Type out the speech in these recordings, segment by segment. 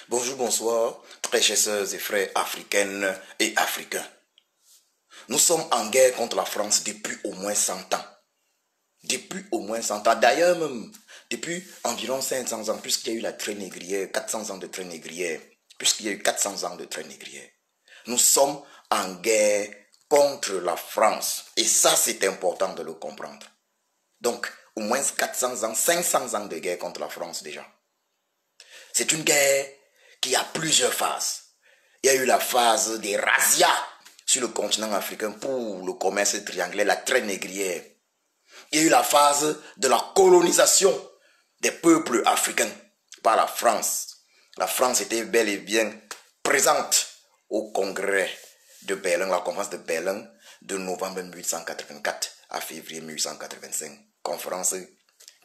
Bonjour, bonsoir, très chers sœurs et frères africaines et africains. Nous sommes en guerre contre la France depuis au moins 100 ans. Depuis au moins 100 ans. D'ailleurs, même depuis environ 500 ans, puisqu'il y a eu la traite négrière, 400 ans de traite négrière, puisqu'il y a eu 400 ans de traite négrière. Nous sommes en guerre contre la France. Et ça, c'est important de le comprendre. Donc, au moins 400 ans, 500 ans de guerre contre la France déjà. C'est une guerre qui a plusieurs phases. Il y a eu la phase des razzias sur le continent africain pour le commerce triangulaire, la traite négrière. Il y a eu la phase de la colonisation des peuples africains par la France. La France était bel et bien présente au congrès de Berlin, la conférence de Berlin de novembre 1884 à février 1885. Conférence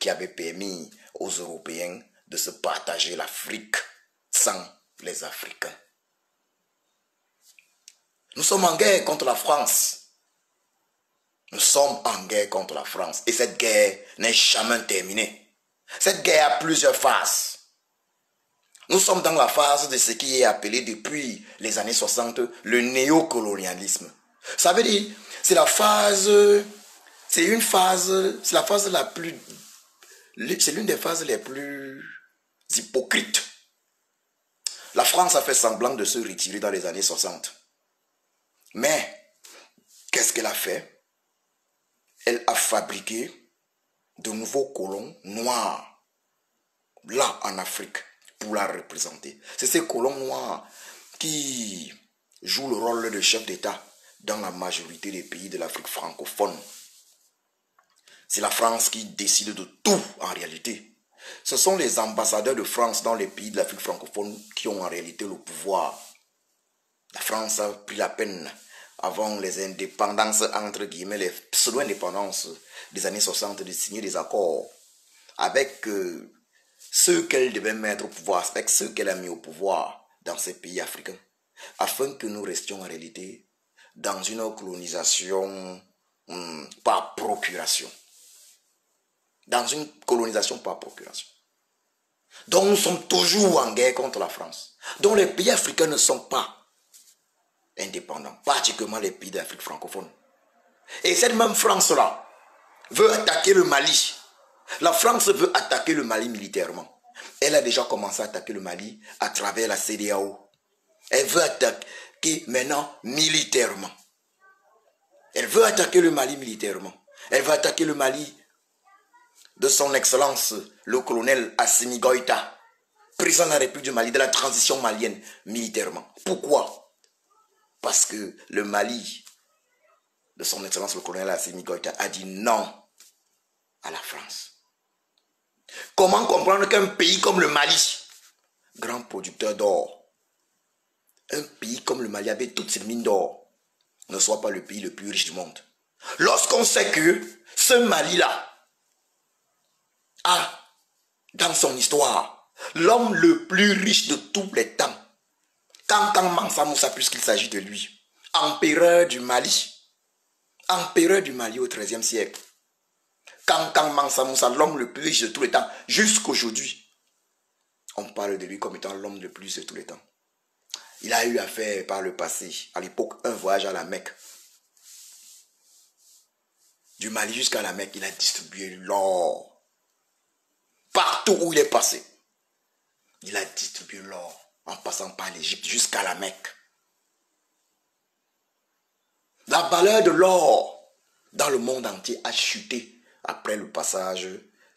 qui avait permis aux Européens de se partager l'Afrique sans les Africains. Nous sommes en guerre contre la France. Nous sommes en guerre contre la France. Et cette guerre n'est jamais terminée. Cette guerre a plusieurs phases. Nous sommes dans la phase de ce qui est appelé depuis les années 60 le néocolonialisme. Ça veut dire, c'est la phase l'une des phases les plus hypocrites. La France a fait semblant de se retirer dans les années 60. Mais, qu'est-ce qu'elle a fait? Elle a fabriqué de nouveaux colons noirs, là en Afrique, pour la représenter. C'est ces colons noirs qui jouent le rôle de chef d'État dans la majorité des pays de l'Afrique francophone. C'est la France qui décide de tout en réalité. Ce sont les ambassadeurs de France dans les pays de l'Afrique francophone qui ont en réalité le pouvoir. La France a pris la peine, avant les indépendances, entre guillemets, les pseudo-indépendances des années 60, de signer des accords avec ceux qu'elle devait mettre au pouvoir, avec ceux qu'elle a mis au pouvoir dans ces pays africains, afin que nous restions en réalité dans une colonisation par procuration. Dans une colonisation par procuration. Donc nous sommes toujours en guerre contre la France. Donc les pays africains ne sont pas indépendants, particulièrement les pays d'Afrique francophone. Et cette même France-là veut attaquer le Mali. La France veut attaquer le Mali militairement. Elle a déjà commencé à attaquer le Mali à travers la CEDEAO. Elle veut attaquer maintenant militairement. Elle veut attaquer le Mali militairement. Elle veut attaquer le Mali de son excellence, le colonel Assimi Goïta, président de la République du Mali, de la transition malienne militairement. Pourquoi? Parce que le Mali, de son excellence, le colonel Assimi Goïta, a dit non à la France. Comment comprendre qu'un pays comme le Mali, grand producteur d'or, un pays comme le Mali avec toutes ses mines d'or, ne soit pas le pays le plus riche du monde? Lorsqu'on sait que ce Mali-là a, dans son histoire, l'homme le plus riche de tous les temps, Kankan Mansa Moussa, puisqu'il s'agit de lui, empereur du Mali au XIIIe siècle. Kankan Mansa Moussa, l'homme le plus riche de tous les temps, jusqu'aujourd'hui, on parle de lui comme étant l'homme le plus riche de tous les temps. Il a eu à faire par le passé, à l'époque, un voyage à la Mecque. Du Mali jusqu'à la Mecque, il a distribué l'or. Partout où il est passé, il a distribué l'or en passant par l'Égypte jusqu'à la Mecque. La valeur de l'or dans le monde entier a chuté après le passage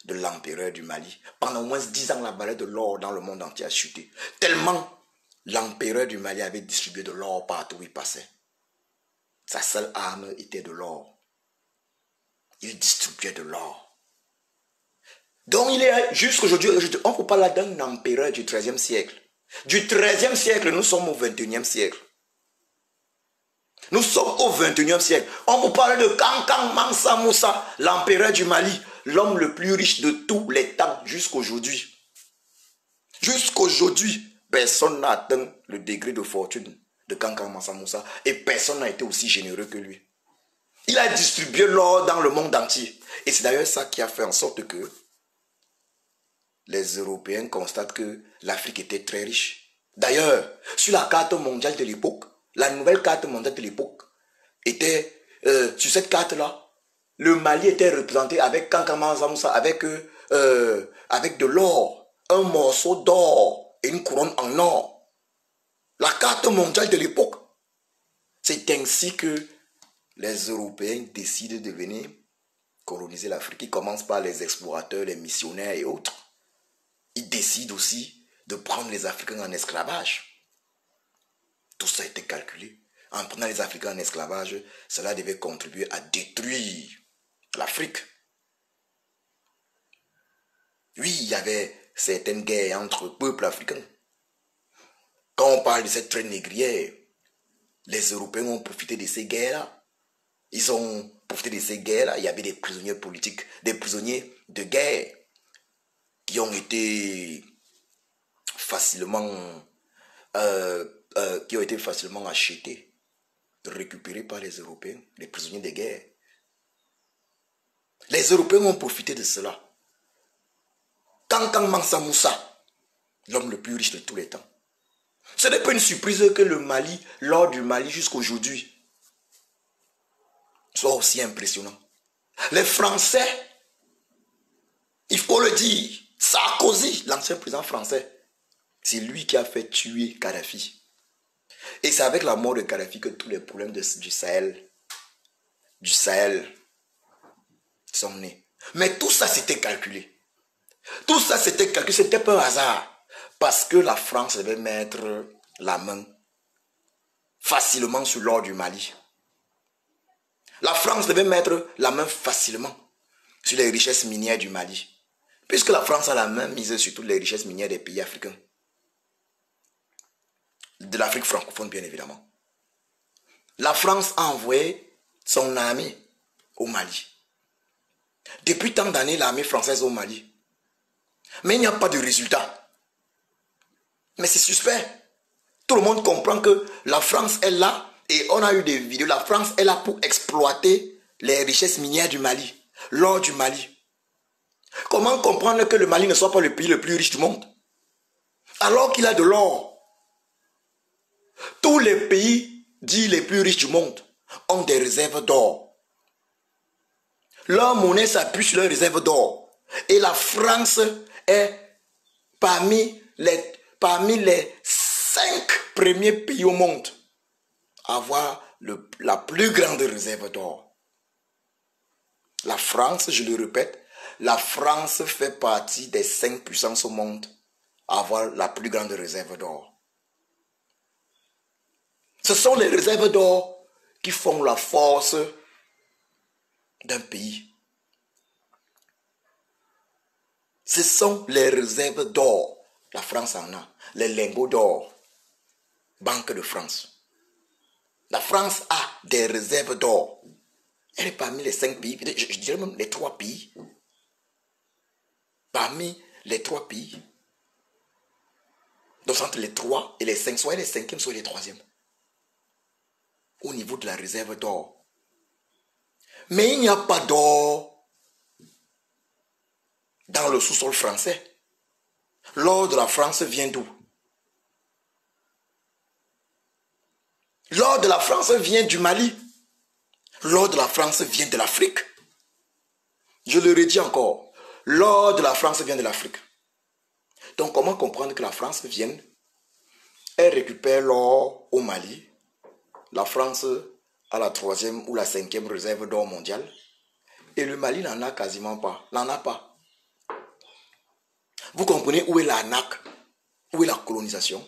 de l'empereur du Mali. Pendant au moins 10 ans, la valeur de l'or dans le monde entier a chuté. Tellement l'empereur du Mali avait distribué de l'or partout où il passait. Sa seule arme était de l'or. Il distribuait de l'or. Donc il est jusqu'aujourd'hui, on ne peut pas là d'un empereur du XIIIe siècle. Du XIIIe siècle, nous sommes au XXIe siècle. Nous sommes au XXIe siècle. On vous parle de Kankan Mansa Moussa, l'empereur du Mali, l'homme le plus riche de tous les temps jusqu'aujourd'hui. Jusqu'aujourd'hui, personne n'a atteint le degré de fortune de Kankan Mansa Moussa et personne n'a été aussi généreux que lui. Il a distribué l'or dans le monde entier. Et c'est d'ailleurs ça qui a fait en sorte que les Européens constatent que l'Afrique était très riche. D'ailleurs, sur la carte mondiale de l'époque, la nouvelle carte mondiale de l'époque était, sur cette carte-là, le Mali était représenté avec Kankaman Zamoussa, avec de l'or, un morceau d'or et une couronne en or. La carte mondiale de l'époque. C'est ainsi que les Européens décident de venir coloniser l'Afrique. Ils commencent par les explorateurs, les missionnaires et autres. Ils décident aussi de prendre les Africains en esclavage. Tout ça a été calculé. En prenant les Africains en esclavage, cela devait contribuer à détruire l'Afrique. Oui, il y avait certaines guerres entre peuples africains. Quand on parle de cette traite négrière, les Européens ont profité de ces guerres-là. Ils ont profité de ces guerres-là. Il y avait des prisonniers politiques, des prisonniers de guerre qui ont été facilement achetés, récupérés par les Européens, les prisonniers de guerre. Les Européens ont profité de cela. Kankan Mansa Moussa, l'homme le plus riche de tous les temps. Ce n'est pas une surprise que le Mali, l'or du Mali jusqu'à aujourd'hui, soit aussi impressionnant. Les Français, il faut le dire, Sarkozy, l'ancien président français, c'est lui qui a fait tuer Kadhafi. Et c'est avec la mort de Kadhafi que tous les problèmes du Sahel sont nés. Mais tout ça c'était calculé. Tout ça c'était calculé, c'était pas un hasard. Parce que la France devait mettre la main facilement sur l'or du Mali. La France devait mettre la main facilement sur les richesses minières du Mali. Puisque la France a la main mise sur toutes les richesses minières des pays africains. De l'Afrique francophone, bien évidemment. La France a envoyé son armée au Mali. Depuis tant d'années, l'armée française au Mali. Mais il n'y a pas de résultat. Mais c'est suspect. Tout le monde comprend que la France est là, et on a eu des vidéos, la France est là pour exploiter les richesses minières du Mali, l'or du Mali. Comment comprendre que le Mali ne soit pas le pays le plus riche du monde? Alors qu'il a de l'or. Tous les pays dits les plus riches du monde ont des réserves d'or. Leur monnaie s'appuie sur leurs réserves d'or. Et la France est parmi les 5 premiers pays au monde à avoir la plus grande réserve d'or. La France, je le répète, la France fait partie des 5 puissances au monde à avoir la plus grande réserve d'or. Ce sont les réserves d'or qui font la force d'un pays. Ce sont les réserves d'or. La France en a. Les lingots d'or. Banque de France. La France a des réserves d'or. Elle est parmi les 5 pays, je dirais même les 3 pays. Parmi les 3 pays. Donc entre les 3 et les 5, soit les 5e, soit les 3e. Au niveau de la réserve d'or. Mais il n'y a pas d'or dans le sous-sol français. L'or de la France vient d'où? L'or de la France vient du Mali. L'or de la France vient de l'Afrique. Je le redis encore. L'or de la France vient de l'Afrique. Donc comment comprendre que la France vienne, elle récupère l'or au Mali. La France a la 3e ou la 5e réserve d'or mondiale. Et le Mali n'en a quasiment pas. N'en a pas. Vous comprenez où est l'arnaque? Où est la colonisation?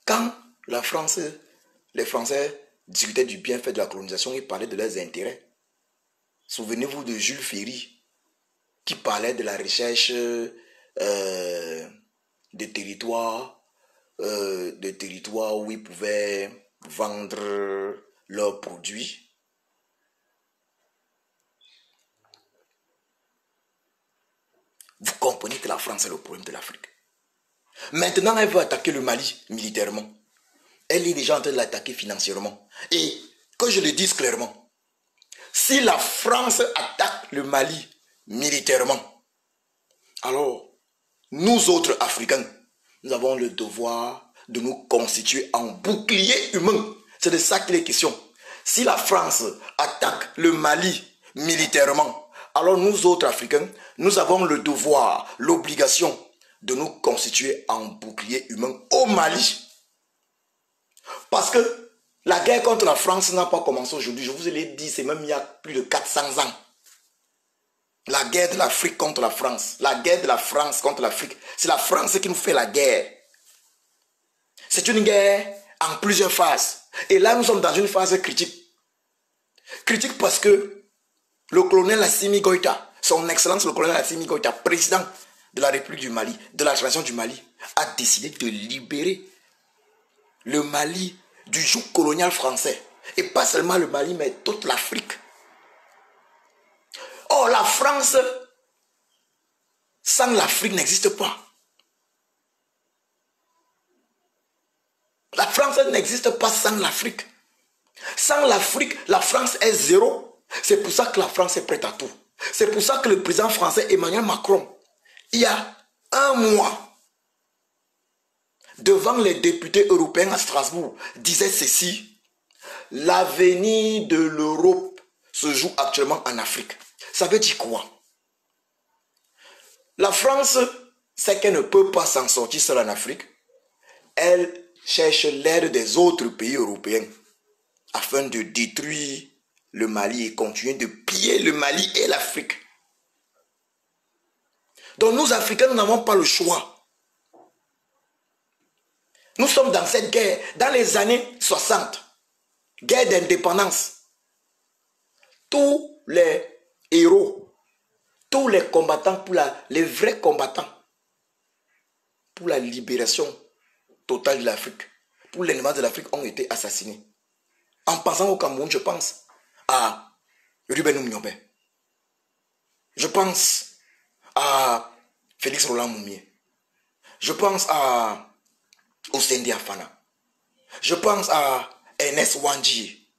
Quand la France, les Français discutaient du bienfait de la colonisation, ils parlaient de leurs intérêts. Souvenez-vous de Jules Ferry, qui parlait de la recherche de territoires où ils pouvaient vendre leurs produits. Vous comprenez que la France est le problème de l'Afrique. Maintenant, elle veut attaquer le Mali militairement. Elle est déjà en train de l'attaquer financièrement. Et que je le dise clairement, si la France attaque le Mali militairement, alors nous autres Africains, nous avons le devoir de nous constituer en bouclier humain. C'est de ça qu'il est question. Si la France attaque le Mali militairement, alors nous autres Africains, nous avons le devoir, l'obligation de nous constituer en bouclier humain au Mali. Parce que la guerre contre la France n'a pas commencé aujourd'hui. Je vous l'ai dit, c'est même il y a plus de 400 ans. La guerre de l'Afrique contre la France. La guerre de la France contre l'Afrique. C'est la France qui nous fait la guerre. C'est une guerre en plusieurs phases. Et là, nous sommes dans une phase critique. Critique parce que le colonel Assimi Goïta, son excellence le colonel Assimi Goïta, président de la République du Mali, de la Fédération du Mali, a décidé de libérer le Mali du joug colonial français. Et pas seulement le Mali, mais toute l'Afrique. Or, la France, sans l'Afrique, n'existe pas. La France n'existe pas sans l'Afrique. Sans l'Afrique, la France est zéro. C'est pour ça que la France est prête à tout. C'est pour ça que le président français Emmanuel Macron, il y a un mois, devant les députés européens à Strasbourg, disait ceci: l'avenir de l'Europe se joue actuellement en Afrique. Ça veut dire quoi? La France sait qu'elle ne peut pas s'en sortir seule en Afrique. Elle cherche l'aide des autres pays européens afin de détruire le Mali et continuer de piller le Mali et l'Afrique. Donc nous, Africains, nous n'avons pas le choix. Nous sommes dans cette guerre, dans les années 60, guerre d'indépendance. Tous les héros, tous les combattants, les vrais combattants, pour la libération totale de l'Afrique, pour l'indépendance de l'Afrique, ont été assassinés. En pensant au Cameroun, je pense à Ruben Oumniobé. Je pense à Félix Roland Moumié. Je pense à Osendi Afana. Je pense à Ernest Wandji.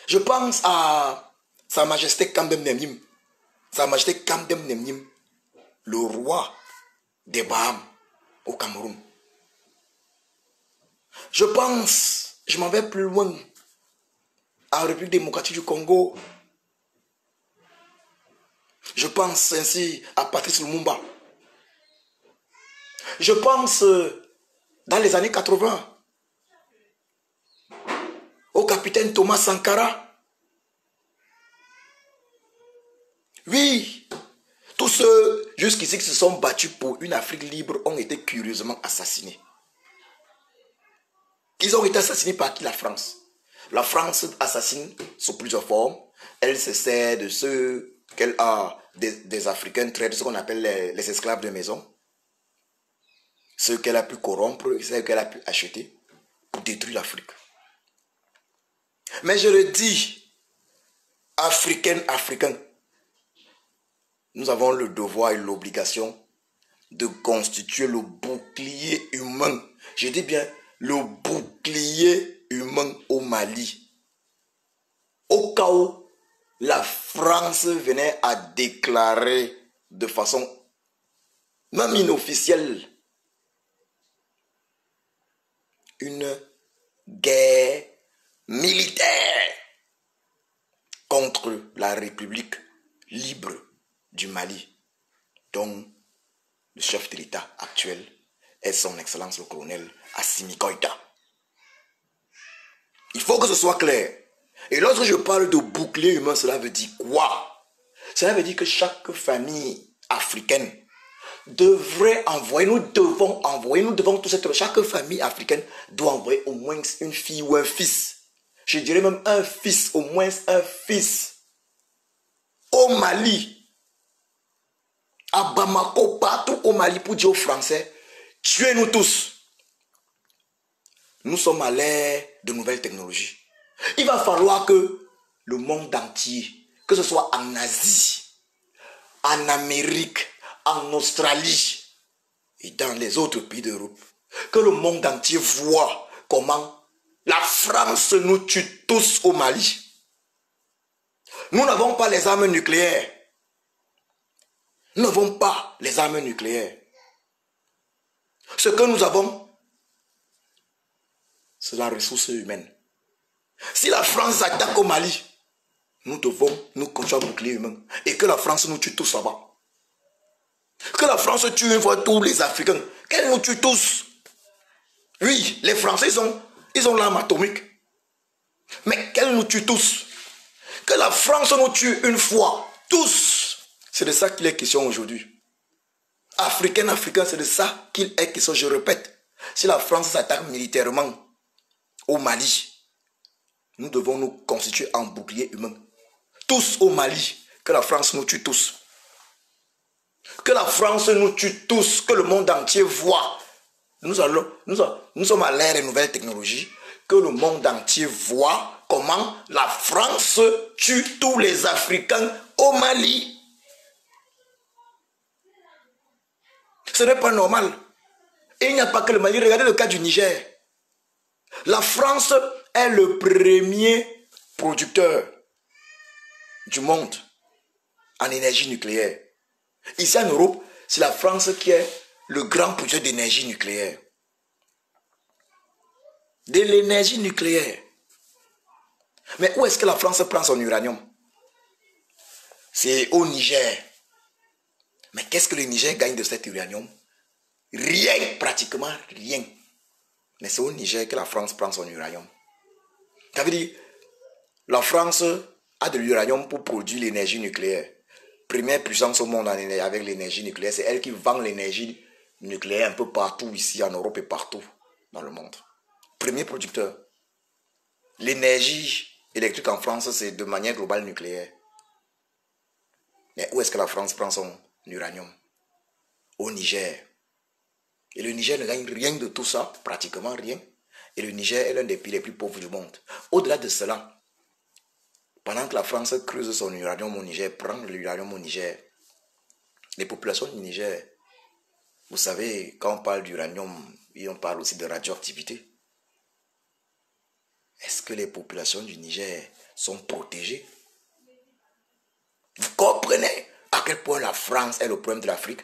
Je pense à Sa Majesté Kandem Nemnim. Sa Majesté Kandem Nemnim, le roi des Bahamas au Cameroun. Je pense, je m'en vais plus loin, à la République démocratique du Congo. Je pense ainsi à Patrice Lumumba. Je pense dans les années 80 au capitaine Thomas Sankara. Oui, tous ceux jusqu'ici qui se sont battus pour une Afrique libre ont été curieusement assassinés. Ils ont été assassinés par qui? La France. La France assassine sous plusieurs formes. Elle se sert de ceux qu'elle a, des Africains traite, ce qu'on appelle les esclaves de maison. Ceux qu'elle a pu corrompre, ceux qu'elle a pu acheter pour détruire l'Afrique. Mais je le dis, Africains, nous avons le devoir et l'obligation de constituer le bouclier humain. Je dis bien le bouclier humain au Mali. Au cas où la France venait à déclarer de façon même inofficielle une guerre militaire contre la République libre du Mali, dont le chef de l'État actuel est son Excellence le colonel Assimi Goïta. Il faut que ce soit clair. Et lorsque je parle de bouclier humain, cela veut dire quoi? Cela veut dire que chaque famille africaine devrait envoyer, nous devons tous être, chaque famille africaine doit envoyer au moins une fille ou un fils. Je dirais même un fils, au moins un fils. Au Mali, à Bamako, partout au Mali, pour dire aux Français, tuez-nous tous. Nous sommes à l'ère de nouvelles technologies. Il va falloir que le monde entier, que ce soit en Asie, en Amérique, en Australie et dans les autres pays d'Europe, que le monde entier voit comment la France nous tue tous au Mali. Nous n'avons pas les armes nucléaires. Nous n'avons pas les armes nucléaires. Ce que nous avons, c'est la ressource humaine. Si la France attaque au Mali, nous devons nous construire un bouclier humain. Et que la France nous tue tous là-bas. Que la France tue une fois tous les Africains. Qu'elle nous tue tous. Oui, les Français, ils ont l'arme atomique. Mais qu'elle nous tue tous. Que la France nous tue une fois. Tous. C'est de ça qu'il est question aujourd'hui. Africain, c'est de ça qu'il est question. Je répète. Si la France s'attaque militairement au Mali, nous devons nous constituer en bouclier humain. Tous au Mali. Que la France nous tue tous. Que la France nous tue tous. Que le monde entier voit. Nous sommes à l'ère des nouvelles technologies. Que le monde entier voit comment la France tue tous les Africains au Mali. Ce n'est pas normal. Et il n'y a pas que le Mali. Regardez le cas du Niger. La France est le premier producteur du monde en énergie nucléaire. Ici en Europe, c'est la France qui est le grand producteur d'énergie nucléaire. De l'énergie nucléaire. Mais où est-ce que la France prend son uranium? C'est au Niger. Mais qu'est-ce que le Niger gagne de cet uranium? Rien, pratiquement rien. Mais c'est au Niger que la France prend son uranium. Ça veut dire, la France a de l'uranium pour produire l'énergie nucléaire. Première puissance au monde avec l'énergie nucléaire, c'est elle qui vend l'énergie nucléaire un peu partout ici en Europe et partout dans le monde. Premier producteur. L'énergie électrique en France, c'est de manière globale nucléaire. Mais où est-ce que la France prend son uranium? Au Niger. Et le Niger ne gagne rien de tout ça, pratiquement rien. Et le Niger est l'un des pays les plus pauvres du monde. Au-delà de cela, pendant que la France creuse son uranium au Niger, prend l'uranium au Niger, les populations du Niger, vous savez, quand on parle d'uranium, on parle aussi de radioactivité. Est-ce que les populations du Niger sont protégées? Vous comprenez à quel point la France est le problème de l'Afrique?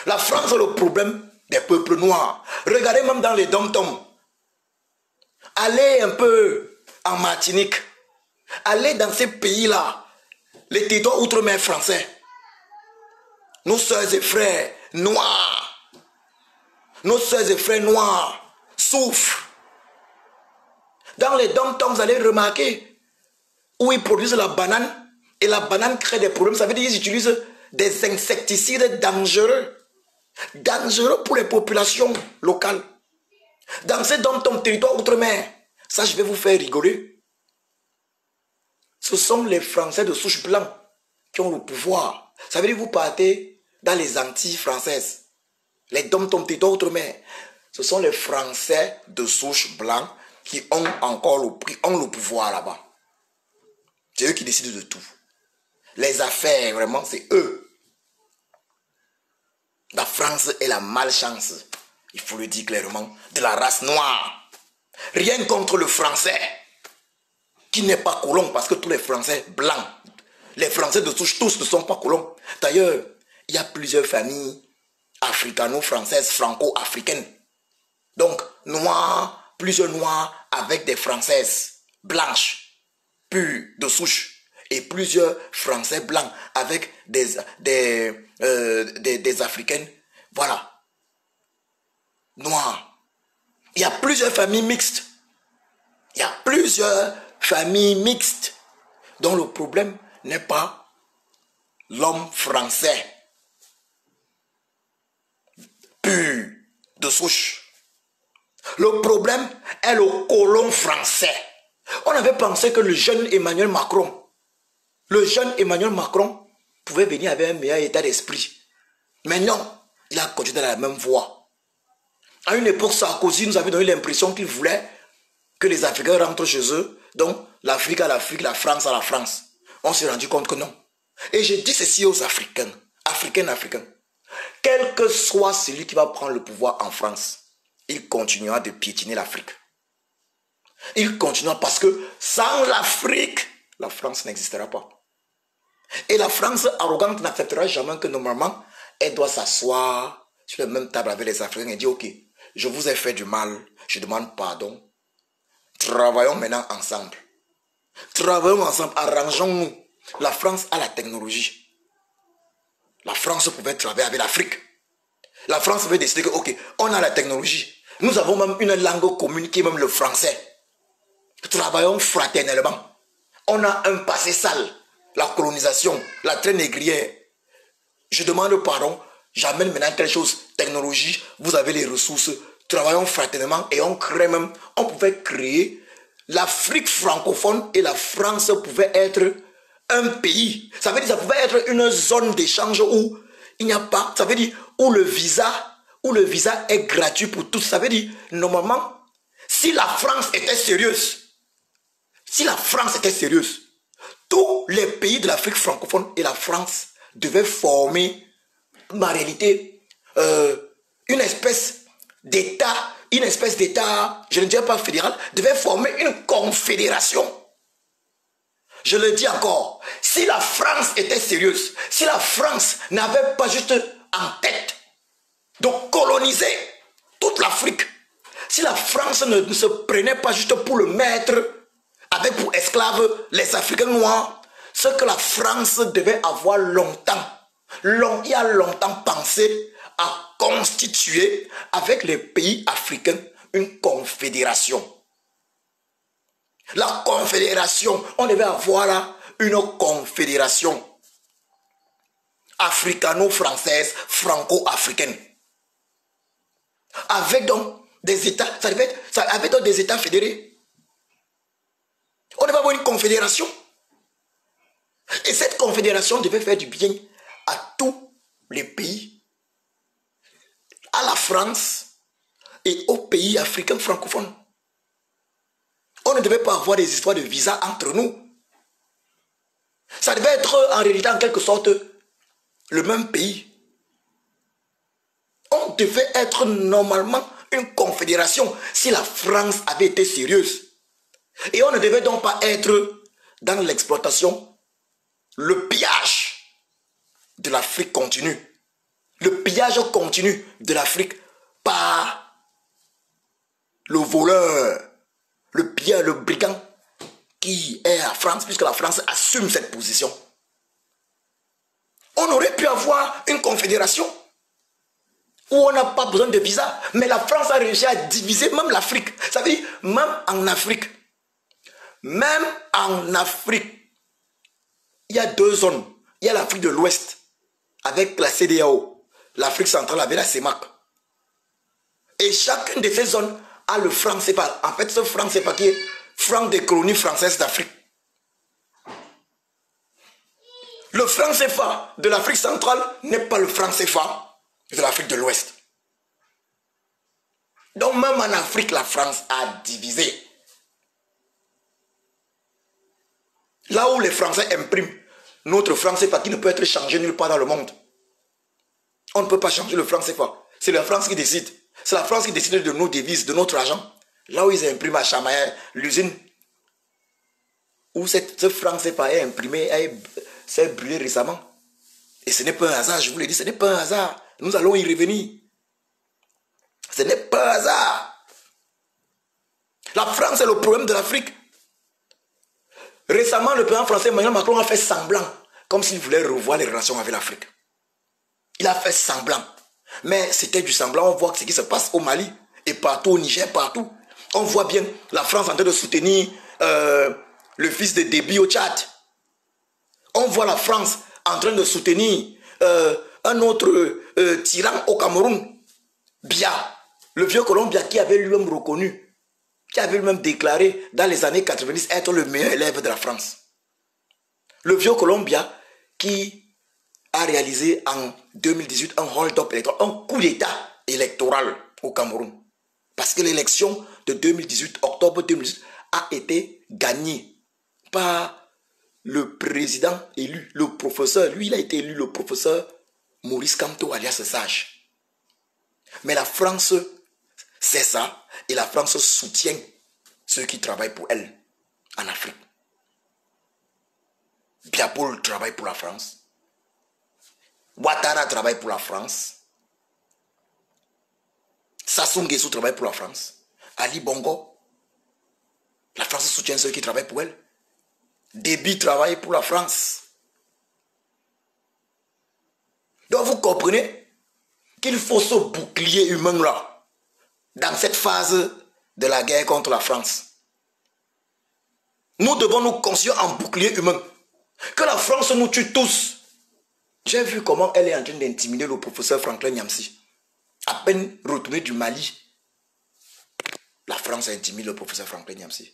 La France est le problème des peuples noirs. Regardez même dans les dom-toms. Allez un peu en Martinique. Allez dans ces pays-là. Les territoires outre-mer français. Nos soeurs et frères noirs. Nos soeurs et frères noirs souffrent. Dans les dom-toms, vous allez remarquer où ils produisent la banane. Et la banane crée des problèmes. Ça veut dire qu'ils utilisent des insecticides dangereux. Dangereux pour les populations locales. Dans ces dom-toms territoires outre-mer, ça je vais vous faire rigoler. Ce sont les Français de souche blanche qui ont le pouvoir. Ça veut dire que vous partez dans les Antilles françaises. Les dom-toms territoires outre-mer. Ce sont les Français de souche blanche qui ont encore le pouvoir là-bas. C'est eux qui décident de tout. Les affaires, vraiment, c'est eux. La France est la malchance, il faut le dire clairement, de la race noire. Rien contre le français, qui n'est pas colon, parce que tous les Français blancs, les Français de souche, tous ne sont pas colons. D'ailleurs, il y a plusieurs familles africano-françaises, franco-africaines. Donc, noirs, plusieurs noirs avec des Françaises blanches, pures de souche. Et plusieurs Français blancs avec des Africaines, voilà, noirs. Il y a plusieurs familles mixtes. Il y a plusieurs familles mixtes dont le problème n'est pas l'homme français pur de souche. Le problème est le colon français. On avait pensé que le jeune Emmanuel Macron pouvait venir avec un meilleur état d'esprit. Mais non, il a continué dans la même voie. À une époque, Sarkozy nous avait donné l'impression qu'il voulait que les Africains rentrent chez eux. Donc, l'Afrique à l'Afrique, la France à la France. On s'est rendu compte que non. Et j'ai dit ceci aux Africains. Africains. Quel que soit celui qui va prendre le pouvoir en France, il continuera de piétiner l'Afrique. Il continuera parce que sans l'Afrique, la France n'existera pas. Et la France arrogante n'acceptera jamais que normalement, elle doit s'asseoir sur la même table avec les Africains et dire, ok, je vous ai fait du mal, je demande pardon. Travaillons maintenant ensemble. Travaillons ensemble, arrangeons-nous. La France a la technologie. La France pouvait travailler avec l'Afrique. La France pouvait décider que, ok, on a la technologie. Nous avons même une langue commune qui est même le français. Travaillons fraternellement. On a un passé sale. La colonisation, la traite négrière. Je demande pardon. J'amène maintenant telle chose. Technologie, vous avez les ressources. Travaillons fraternellement et on crée même, on pouvait créer l'Afrique francophone et la France pouvaient être un pays. Ça veut dire que ça pouvait être une zone d'échange où il n'y a pas, ça veut dire où le visa est gratuit pour tous. Ça veut dire, normalement, si la France était sérieuse, tous les pays de l'Afrique francophone et la France devaient former, en réalité, une espèce d'État, je ne dirais pas fédéral, devait former une confédération. Je le dis encore, si la France était sérieuse, si la France n'avait pas juste en tête de coloniser toute l'Afrique, si la France ne se prenait pas juste pour le maître, avec pour esclaves les Africains noirs, ce que la France devait avoir il y a longtemps pensé à constituer avec les pays africains une confédération. La confédération, on devait avoir là une confédération africano-française, franco-africaine. Avec donc des États, avec donc des États fédérés. On devait avoir une confédération. Et cette confédération devait faire du bien à tous les pays, à la France et aux pays africains francophones. On ne devait pas avoir des histoires de visa entre nous. Ça devait être en réalité en quelque sorte le même pays. On devait être normalement une confédération si la France avait été sérieuse. Et on ne devait donc pas être dans l'exploitation, le pillage de l'Afrique continue. Le pillage continu de l'Afrique par le voleur, le brigand qui est à France, puisque la France assume cette position. On aurait pu avoir une confédération où on n'a pas besoin de visa, mais la France a réussi à diviser même l'Afrique. Ça veut dire, même en Afrique, il y a deux zones. Il y a l'Afrique de l'Ouest avec la CEDEAO, l'Afrique centrale avec la CEMAC. Et chacune de ces zones a le franc CFA. En fait, ce franc CFA qui est franc des colonies françaises d'Afrique. Le franc CFA de l'Afrique centrale n'est pas le franc CFA de l'Afrique de l'Ouest. Donc même en Afrique, la France a divisé. Là où les Français impriment notre franc CFA qui ne peut être changé nulle part dans le monde. On ne peut pas changer le franc CFA. C'est la France qui décide. C'est la France qui décide de nos devises, de notre argent. Là où ils impriment à Chamaïa, l'usine où ce franc CFA est imprimé, s'est brûlé récemment. Et ce n'est pas un hasard, je vous l'ai dit, ce n'est pas un hasard. Nous allons y revenir. Ce n'est pas un hasard. La France est le problème de l'Afrique. Récemment, le président français Emmanuel Macron a fait semblant, comme s'il voulait revoir les relations avec l'Afrique. Il a fait semblant. Mais c'était du semblant. On voit ce qui se passe au Mali et partout, au Niger, partout. On voit bien la France en train de soutenir le fils de Déby au Tchad. On voit la France en train de soutenir un autre tyran au Cameroun. Biya, le vieux Colombia qui avait lui-même reconnu, qui avait lui-même déclaré dans les années 90 être le meilleur élève de la France. Le vieux Colombia qui a réalisé en 2018 un hold-up électoral, un coup d'état électoral au Cameroun. Parce que l'élection de 2018, octobre 2018, a été gagnée par le président élu, le professeur. Lui, il a été élu le professeur Maurice Kamto, alias Sage. Mais la France sait ça et la France soutient ceux qui travaillent pour elle en Afrique. Biapol travaille pour la France. Ouattara travaille pour la France. Sassou Nguesso travaille pour la France. Ali Bongo, la France soutient ceux qui travaillent pour elle. Déby travaille pour la France. Donc vous comprenez qu'il faut ce bouclier humain là, dans cette phase de la guerre contre la France. Nous devons nous construire en bouclier humain. Que la France nous tue tous. J'ai vu comment elle est en train d'intimider le professeur Franklin Nyamsi. À peine retourné du Mali, la France intimide le professeur Franklin Nyamsi.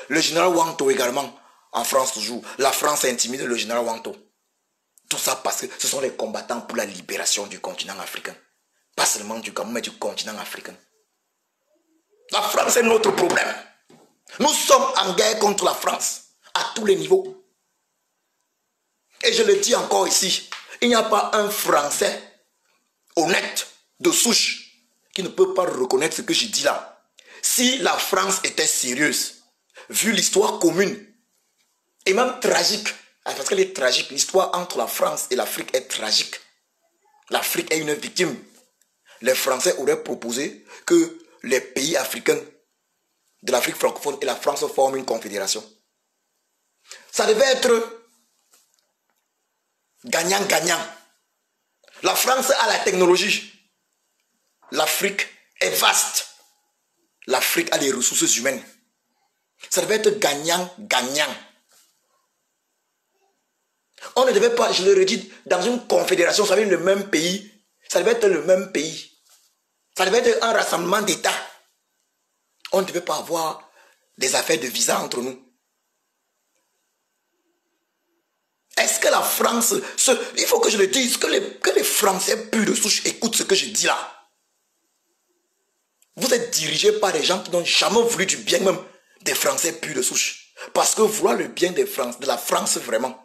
Le général Wanto également, en France toujours. La France intimide le général Wanto. Tout ça parce que ce sont les combattants pour la libération du continent africain. Pas seulement du Cameroun, mais du continent africain. La France est notre problème. Nous sommes en guerre contre la France, à tous les niveaux. Et je le dis encore ici, il n'y a pas un Français honnête, de souche, qui ne peut pas reconnaître ce que je dis là. Si la France était sérieuse, vu l'histoire commune, et même tragique, parce qu'elle est tragique, l'histoire entre la France et l'Afrique est tragique. L'Afrique est une victime. Les Français auraient proposé que les pays africains de l'Afrique francophone et la France forment une confédération. Ça devait être gagnant-gagnant. La France a la technologie. L'Afrique est vaste. L'Afrique a les ressources humaines. Ça devait être gagnant-gagnant. On ne devait pas, je le redis, dans une confédération, ça devait être le même pays. Ça devait être le même pays. Ça devait être un rassemblement d'États. On ne devait pas avoir des affaires de visa entre nous. Est-ce que la France, il faut que je le dise, que les Français purs de souche écoutent ce que je dis là. Vous êtes dirigés par des gens qui n'ont jamais voulu du bien même des Français purs de souche. Parce que vouloir le bien de la France vraiment,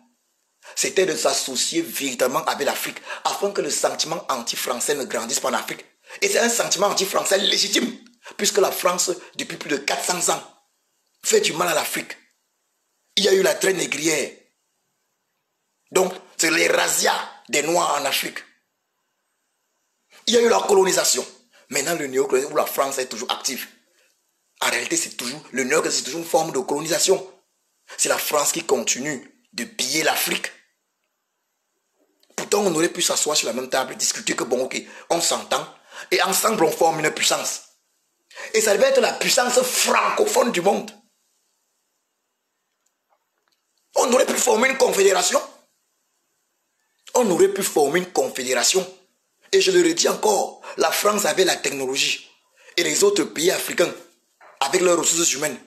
c'était de s'associer véritablement avec l'Afrique afin que le sentiment anti-français ne grandisse pas en Afrique. Et c'est un sentiment anti-français légitime, puisque la France, depuis plus de 400 ans, fait du mal à l'Afrique. Il y a eu la traite négrière. Donc, c'est les razzias des Noirs en Afrique. Il y a eu la colonisation. Maintenant, le néocolonialisme où la France est toujours active. En réalité, c'est toujours le néocolonialisme, c'est toujours une forme de colonisation. C'est la France qui continue de piller l'Afrique. Pourtant, on aurait pu s'asseoir sur la même table et discuter que bon, ok, on s'entend et ensemble on forme une puissance. Et ça devait être la puissance francophone du monde. On aurait pu former une confédération. On aurait pu former une confédération. Et je le redis encore, la France avait la technologie. Et les autres pays africains, avec leurs ressources humaines.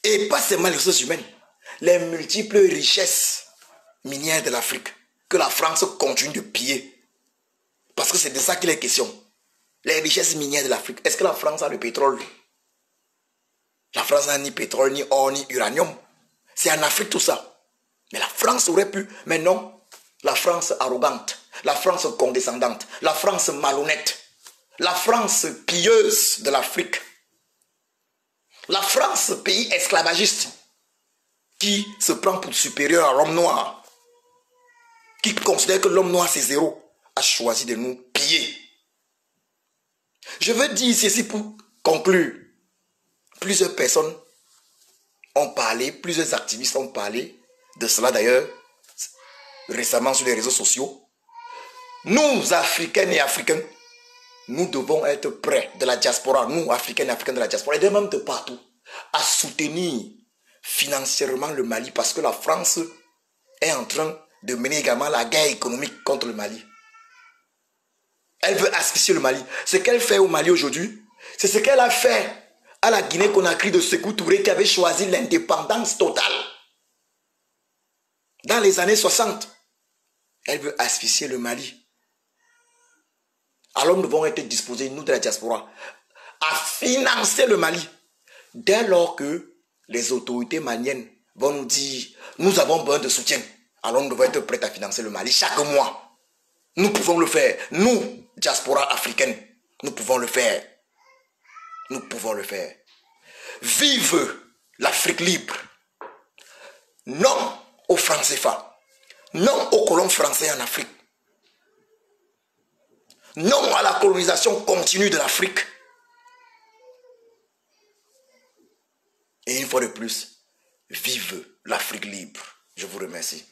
Et pas seulement les ressources humaines, les multiples richesses minières de l'Afrique, que la France continue de piller. Parce que c'est de ça qu'il est question. Les richesses minières de l'Afrique. Est-ce que la France a le pétrole? La France n'a ni pétrole, ni or, ni uranium. C'est en Afrique tout ça. Mais la France aurait pu. Mais non. La France arrogante. La France condescendante. La France malhonnête. La France pilleuse de l'Afrique. La France, pays esclavagiste, qui se prend pour supérieur à l'homme noir, qui considère que l'homme noir c'est zéro, a choisi de nous piller. Je veux dire ceci pour conclure. Plusieurs personnes ont parlé, plusieurs activistes ont parlé de cela d'ailleurs, récemment sur les réseaux sociaux. Nous, Africaines et Africains, nous devons être prêts de la diaspora, nous, Africaines et Africains de la diaspora, et de même de partout, à soutenir financièrement le Mali, parce que la France est en train de mener également la guerre économique contre le Mali. Elle veut asphyxier le Mali. Ce qu'elle fait au Mali aujourd'hui, c'est ce qu'elle a fait à la Guinée-Conakry de Sékou Touré qui avait choisi l'indépendance totale. Dans les années 60, elle veut asphyxier le Mali. Alors nous devons être disposés, nous de la diaspora, à financer le Mali. Dès lors que les autorités maliennes vont nous dire, nous avons besoin de soutien, alors nous devons être prêts à financer le Mali chaque mois. Nous pouvons le faire. Nous, diaspora africaine, nous pouvons le faire. Nous pouvons le faire. Vive l'Afrique libre. Non aux francs CFA. Non aux colons français en Afrique. Non à la colonisation continue de l'Afrique. Et une fois de plus, vive l'Afrique libre. Je vous remercie.